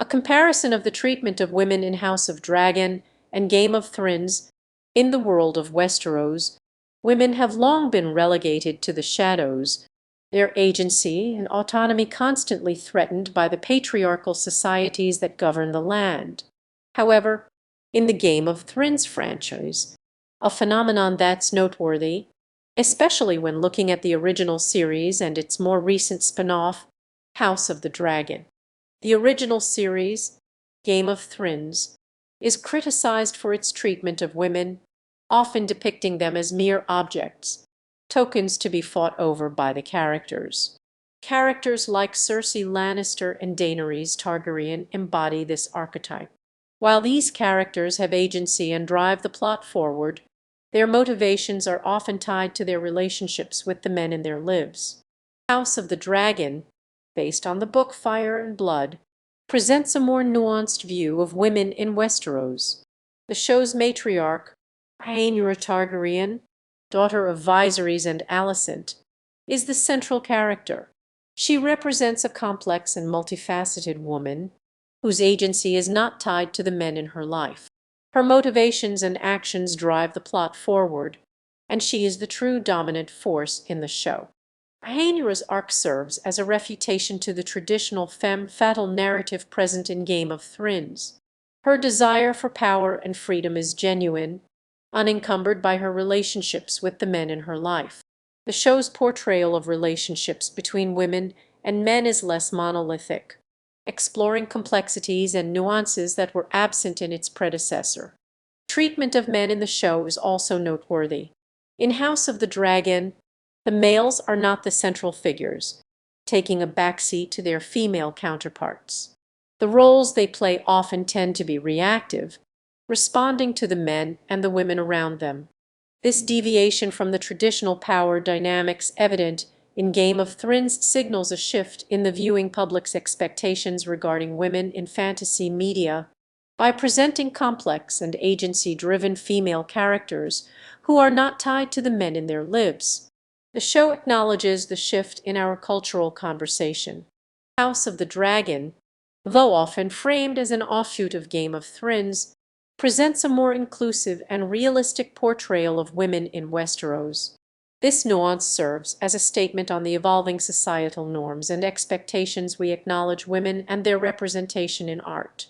comparison of the treatment of women in House of Dragon and Game of Thrones. In the world of Westeros, women have long been relegated to the shadows, their agency and autonomy constantly threatened by the patriarchal societies that govern the land. However, in the Game of Thrones franchise, a phenomenon that's noteworthy, especially when looking at the original series and its more recent spin-off, House of the Dragon. The original series, Game of Thrones, is criticized for its treatment of women, often depicting them as mere objects, tokens to be fought over by the characters. Characters like Cersei Lannister and Daenerys Targaryen embody this archetype. While these characters have agency and drive the plot forward, their motivations are often tied to their relationships with the men in their lives. House of the Dragon, based on the book Fire and Blood, presents a more nuanced view of women in Westeros. The show's matriarch, Rhaenyra Targaryen, daughter of Viserys and Alicent, is the central character. She represents a complex and multifaceted woman whose agency is not tied to the men in her life. Her motivations and actions drive the plot forward, and she is the true dominant force in the show. Rhaenyra's arc serves as a refutation to the traditional femme fatale narrative present in Game of Thrones. Her desire for power and freedom is genuine, unencumbered by her relationships with the men in her life. The show's portrayal of relationships between women and men is less monolithic, exploring complexities and nuances that were absent in its predecessor. Treatment of men in the show is also noteworthy. In House of the Dragon, the males are not the central figures, taking a backseat to their female counterparts. The roles they play often tend to be reactive, responding to the men and the women around them. This deviation from the traditional power dynamics evident in Game of Thrones signals a shift in the viewing public's expectations regarding women in fantasy media by presenting complex and agency-driven female characters who are not tied to the men in their lives. The show acknowledges the shift in our cultural conversation. House of the Dragon, though often framed as an offshoot of Game of Thrones, presents a more inclusive and realistic portrayal of women in Westeros. This nuance serves as a statement on the evolving societal norms and expectations we acknowledge women and their representation in art.